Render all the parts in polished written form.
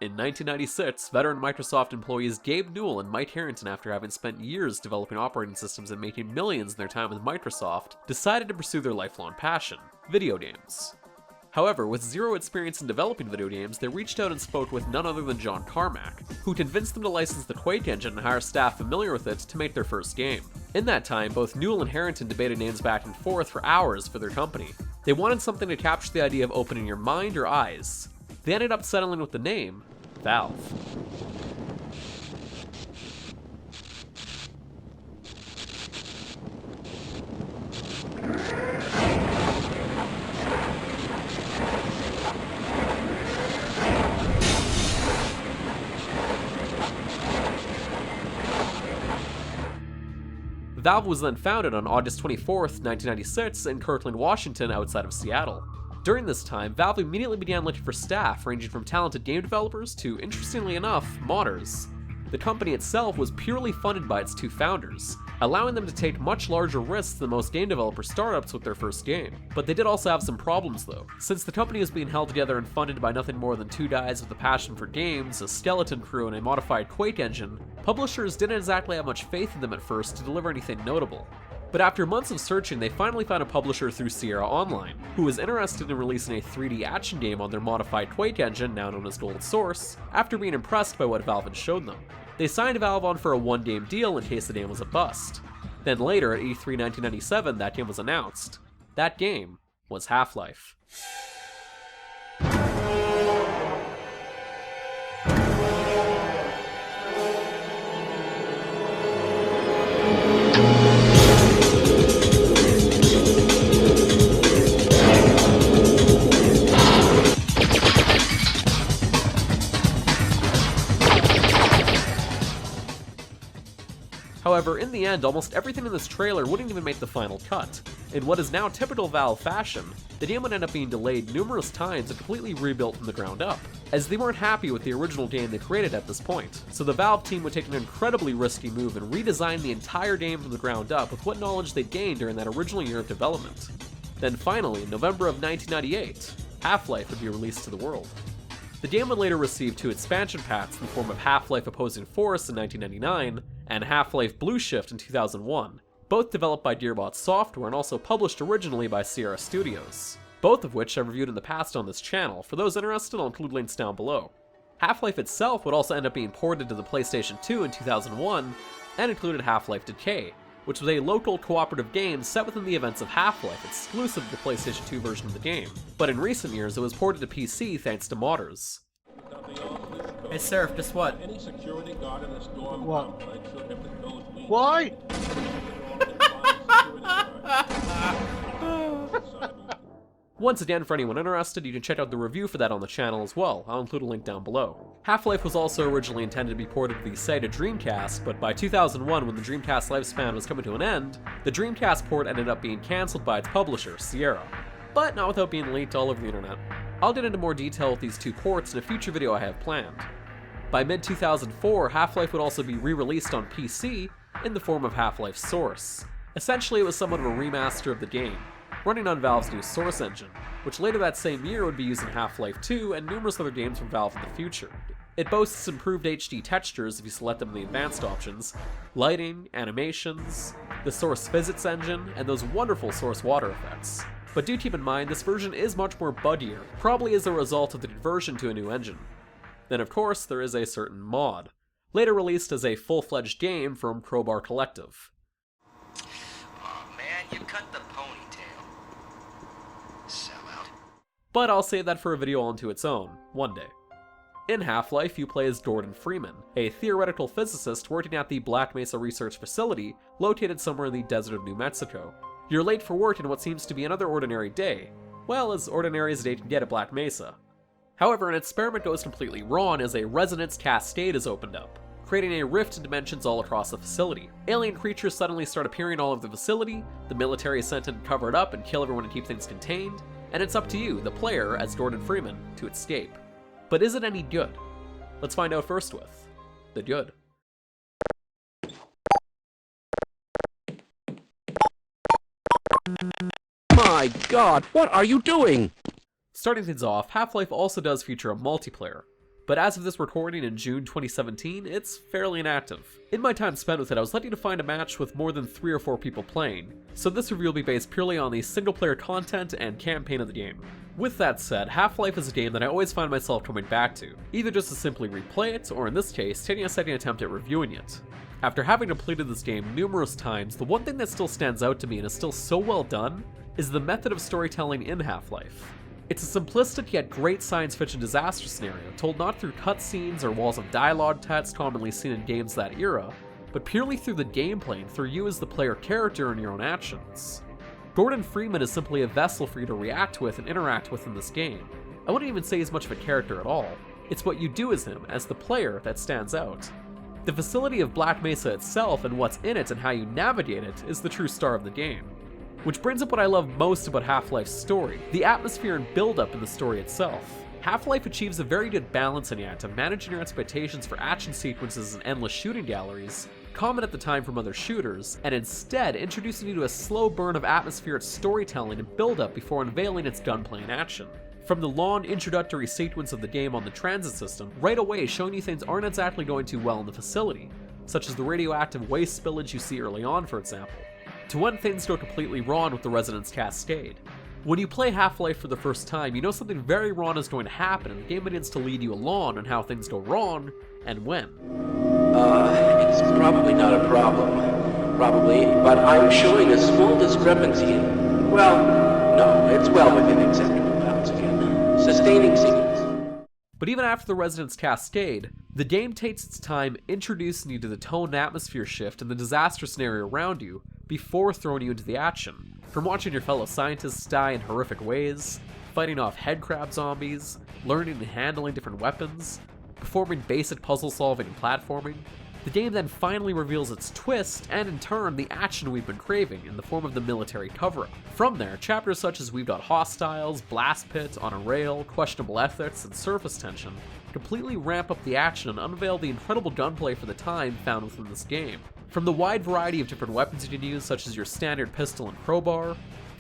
In 1996, veteran Microsoft employees Gabe Newell and Mike Harrington, after having spent years developing operating systems and making millions in their time with Microsoft, decided to pursue their lifelong passion, video games. However, with zero experience in developing video games, they reached out and spoke with none other than John Carmack, who convinced them to license the Quake engine and hire staff familiar with it to make their first game. In that time, both Newell and Harrington debated names back and forth for hours for their company. They wanted something to capture the idea of opening your mind or eyes. They ended up settling with the name Valve. Valve was then founded on August 24th, 1996 in Kirkland, Washington, outside of Seattle. During this time, Valve immediately began looking for staff ranging from talented game developers to, interestingly enough, modders. The company itself was purely funded by its two founders, allowing them to take much larger risks than most game developer startups with their first game. But they did also have some problems though. Since the company was being held together and funded by nothing more than two guys with a passion for games, a skeleton crew, and a modified Quake engine, publishers didn't exactly have much faith in them at first to deliver anything notable. But after months of searching, they finally found a publisher through Sierra Online, who was interested in releasing a 3D action game on their modified Quake engine, now known as Gold Source, after being impressed by what Valve had shown them. They signed Valve on for a one-game deal in case the game was a bust. Then later, at E3 1997, that game was announced. That game was Half-Life. However, in the end, almost everything in this trailer wouldn't even make the final cut. In what is now typical Valve fashion, the game would end up being delayed numerous times and completely rebuilt from the ground up, as they weren't happy with the original game they created at this point. So the Valve team would take an incredibly risky move and redesign the entire game from the ground up with what knowledge they'd gained during that original year of development. Then finally, in November of 1998, Half-Life would be released to the world. The game would later receive two expansion packs in the form of Half-Life Opposing Force in 1999 and Half-Life Blueshift in 2001, both developed by Gearbox Software and also published originally by Sierra Studios, both of which I've reviewed in the past on this channel. For those interested, I'll include links down below. Half-Life itself would also end up being ported to the PlayStation 2 in 2001 and included Half-Life Decay, which was a local cooperative game set within the events of Half-Life, exclusive to the PlayStation 2 version of the game. But in recent years, it was ported to PC thanks to modders. Hey Surf, guess what? Any security guard in the storm What? complex should have the codes we Why? Once again, for anyone interested, you can check out the review for that on the channel as well. I'll include a link down below. Half-Life was also originally intended to be ported to the Sega Dreamcast, but by 2001, when the Dreamcast lifespan was coming to an end, the Dreamcast port ended up being cancelled by its publisher, Sierra. But not without being leaked all over the internet. I'll get into more detail with these two ports in a future video I have planned. By mid-2004, Half-Life would also be re-released on PC in the form of Half-Life Source. Essentially, it was somewhat of a remaster of the game, running on Valve's new Source engine, which later that same year would be used in Half-Life 2 and numerous other games from Valve in the future. It boasts improved HD textures if you select them in the advanced options, lighting, animations, the Source physics engine, and those wonderful Source water effects. But do keep in mind, this version is much more buggier, probably as a result of the conversion to a new engine. Then of course, there is a certain mod, later released as a full-fledged game from Crowbar Collective. Aw man, you cut the ponytail. Sellout. But I'll save that for a video onto its own, one day. In Half-Life, you play as Gordon Freeman, a theoretical physicist working at the Black Mesa Research Facility, located somewhere in the desert of New Mexico. You're late for work in what seems to be another ordinary day. Well, as ordinary as a day can get at Black Mesa. However, an experiment goes completely wrong as a resonance cascade is opened up, creating a rift in dimensions all across the facility. Alien creatures suddenly start appearing all over the facility, the military is sent in to cover it up and kill everyone to keep things contained, and it's up to you, the player, as Gordon Freeman, to escape. But is it any good? Let's find out first with the good. My God, what are you doing? Starting things off, Half-Life also does feature a multiplayer. but as of this recording in June 2017, it's fairly inactive. In my time spent with it, I was lucky to find a match with more than 3 or 4 people playing, so this review will be based purely on the single-player content and campaign of the game. With that said, Half-Life is a game that I always find myself coming back to, either just to simply replay it, or in this case, taking a second attempt at reviewing it. After having completed this game numerous times, the one thing that still stands out to me and is still so well done is the method of storytelling in Half-Life. It's a simplistic yet great science fiction disaster scenario, told not through cutscenes or walls of dialogue text commonly seen in games that era, but purely through the gameplay and through you as the player character and your own actions. Gordon Freeman is simply a vessel for you to react with and interact with in this game. I wouldn't even say he's much of a character at all. It's what you do as him, as the player, that stands out. The facility of Black Mesa itself and what's in it and how you navigate it is the true star of the game. Which brings up what I love most about Half-Life's story, the atmosphere and build-up in the story itself. Half-Life achieves a very good balance in the act of managing your expectations for action sequences and endless shooting galleries, common at the time from other shooters, and instead introducing you to a slow burn of atmospheric storytelling and build-up before unveiling its gunplay in action. From the long introductory sequence of the game on the transit system, right away showing you things aren't exactly going too well in the facility, such as the radioactive waste spillage you see early on, for example, to when things go completely wrong with the Resonance Cascade. When you play Half-Life for the first time, you know something very wrong is going to happen, and the game begins to lead you along on how things go wrong, and when. It's probably not a problem. Probably, but I'm showing a small discrepancy. Well, no, it's well within acceptable bounds again. Sustaining sequence. But even after the Resonance Cascade, the game takes its time introducing you to the tone and atmosphere shift and the disaster scenario around you before throwing you into the action. From watching your fellow scientists die in horrific ways, fighting off headcrab zombies, learning and handling different weapons, performing basic puzzle solving and platforming, the game then finally reveals its twist and in turn the action we've been craving in the form of the military cover-up. From there, chapters such as We've Got Hostiles, Blast Pit, On a Rail, Questionable Ethics, and Surface Tension completely ramp up the action and unveil the incredible gunplay for the time found within this game. From the wide variety of different weapons you can use, such as your standard pistol and crowbar,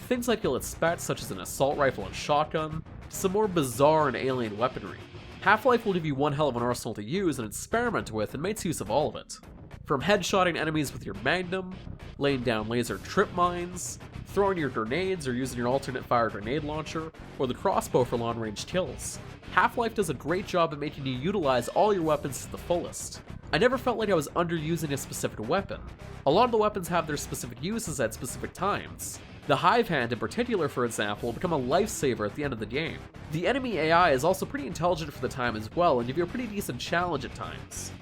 things like you'll expect, such as an assault rifle and shotgun, to some more bizarre and alien weaponry. Half-Life will give you one hell of an arsenal to use and experiment with and makes use of all of it. From headshotting enemies with your Magnum, laying down laser trip mines, throwing your grenades or using your alternate fire grenade launcher, or the crossbow for long-range kills. Half-Life does a great job at making you utilize all your weapons to the fullest. I never felt like I was underusing a specific weapon. A lot of the weapons have their specific uses at specific times. The Hive Hand in particular, for example, will become a lifesaver at the end of the game. The enemy AI is also pretty intelligent for the time as well and give you a pretty decent challenge at times.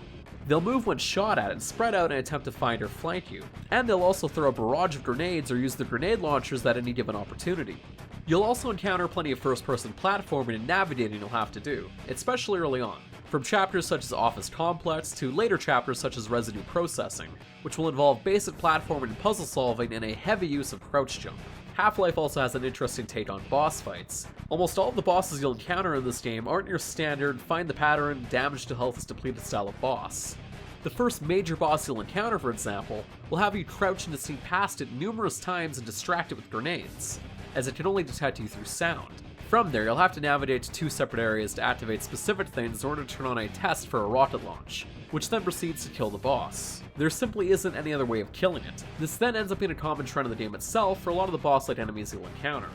They'll move when shot at and spread out in an attempt to find or flank you, and they'll also throw a barrage of grenades or use the grenade launchers at any given opportunity. You'll also encounter plenty of first-person platforming and navigating you'll have to do, especially early on, from chapters such as Office Complex to later chapters such as Residue Processing, which will involve basic platforming and puzzle solving and a heavy use of crouch jump. Half-Life also has an interesting take on boss fights. Almost all of the bosses you'll encounter in this game aren't your standard find the pattern, damage to health is depleted style of boss. The first major boss you'll encounter, for example, will have you crouch and to sneak past it numerous times and distract it with grenades, as it can only detect you through sound. From there, you'll have to navigate to 2 separate areas to activate specific things in order to turn on a test for a rocket launch, which then proceeds to kill the boss. There simply isn't any other way of killing it. This then ends up being a common trend of the game itself for a lot of the boss-like enemies you'll encounter.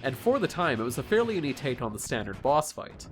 And for the time, it was a fairly unique take on the standard boss fight.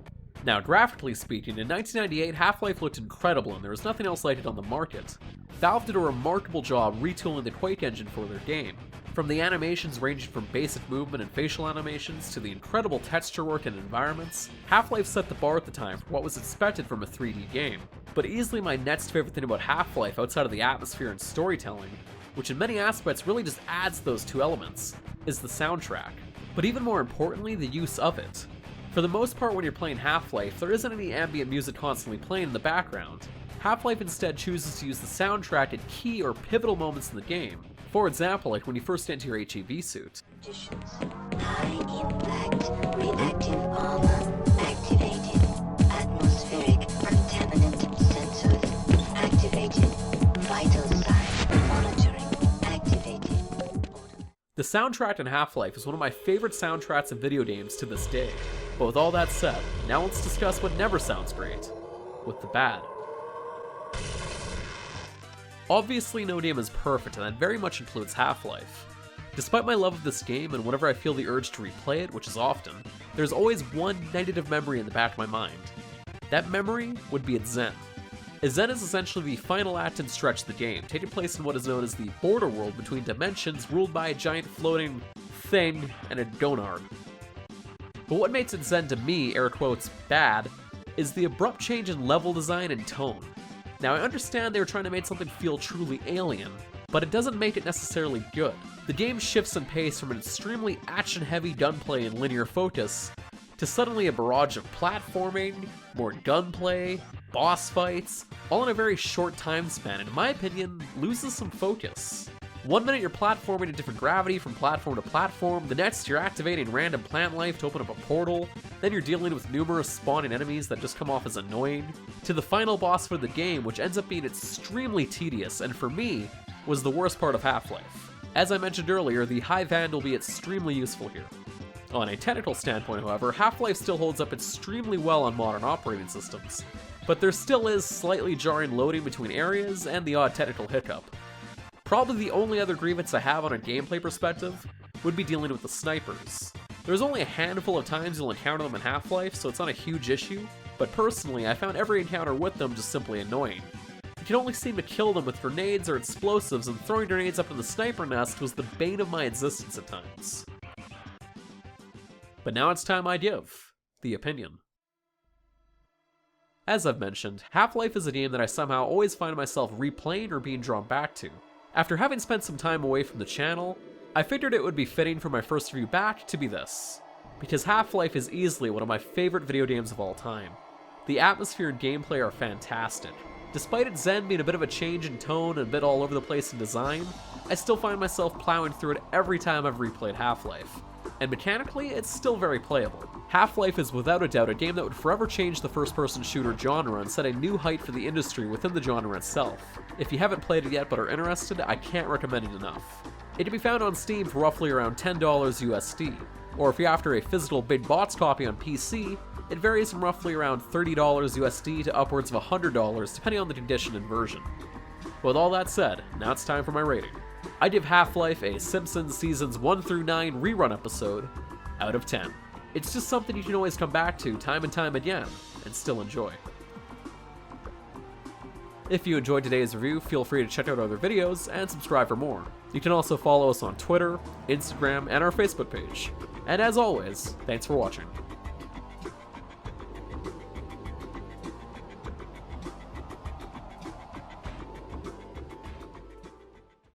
Now, graphically speaking, in 1998, Half-Life looked incredible and there was nothing else like it on the market. Valve did a remarkable job retooling the Quake engine for their game. From the animations ranging from basic movement and facial animations to the incredible texture work and environments, Half-Life set the bar at the time for what was expected from a 3D game. But easily my next favorite thing about Half-Life outside of the atmosphere and storytelling, which in many aspects really just adds those 2 elements, is the soundtrack. But even more importantly, the use of it. For the most part when you're playing Half-Life, there isn't any ambient music constantly playing in the background. Half-Life instead chooses to use the soundtrack at key or pivotal moments in the game. For example, like when you first enter your HEV suit. High impact reactive armor activated. Atmospheric contaminant sensors activated. Vital sign monitoring activated. The soundtrack in Half-Life is one of my favorite soundtracks in video games to this day. But with all that said, now let's discuss what never sounds great, with the bad. Obviously no game is perfect, and that very much includes Half-Life. Despite my love of this game, and whenever I feel the urge to replay it, which is often, there's always one negative memory in the back of my mind. That memory would be its Zen. Zen is essentially the final act and stretch of the game, taking place in what is known as the border world between dimensions ruled by a giant floating thing and a gonard. But what makes it Zen to me, air quotes, bad, is the abrupt change in level design and tone. Now I understand they were trying to make something feel truly alien, but it doesn't make it necessarily good. The game shifts in pace from an extremely action-heavy gunplay and linear focus to suddenly a barrage of platforming, more gunplay, boss fights, all in a very short time span, and in my opinion, loses some focus. 1 minute you're platforming at different gravity from platform to platform, the next you're activating random plant life to open up a portal, then you're dealing with numerous spawning enemies that just come off as annoying, to the final boss for the game, which ends up being extremely tedious, and for me, was the worst part of Half-Life. As I mentioned earlier, the high Van will be extremely useful here. On a technical standpoint, however, Half-Life still holds up extremely well on modern operating systems, but there still is slightly jarring loading between areas and the odd technical hiccup. Probably the only other grievance I have on a gameplay perspective would be dealing with the snipers. There's only a handful of times you'll encounter them in Half-Life, so it's not a huge issue, but personally I found every encounter with them just simply annoying. You can only seem to kill them with grenades or explosives, and throwing grenades up in the sniper nest was the bane of my existence at times. But now it's time I give the opinion. As I've mentioned, Half-Life is a game that I somehow always find myself replaying or being drawn back to. After having spent some time away from the channel, I figured it would be fitting for my first review back to be this, because Half-Life is easily one of my favorite video games of all time. The atmosphere and gameplay are fantastic. Despite its Zen being a bit of a change in tone and a bit all over the place in design, I still find myself plowing through it every time I've replayed Half-Life. And mechanically, it's still very playable. Half-Life is without a doubt a game that would forever change the first-person shooter genre and set a new height for the industry within the genre itself. If you haven't played it yet but are interested, I can't recommend it enough. It can be found on Steam for roughly around $10 USD, or if you're after a physical big box copy on PC, it varies from roughly around $30 USD to upwards of $100 depending on the condition and version. With all that said, now it's time for my rating. I give Half-Life a Simpsons Seasons 1 through 9 rerun episode out of 10. It's just something you can always come back to time and time again, and still enjoy. If you enjoyed today's review, feel free to check out other videos and subscribe for more. You can also follow us on Twitter, Instagram, and our Facebook page. And as always, thanks for watching.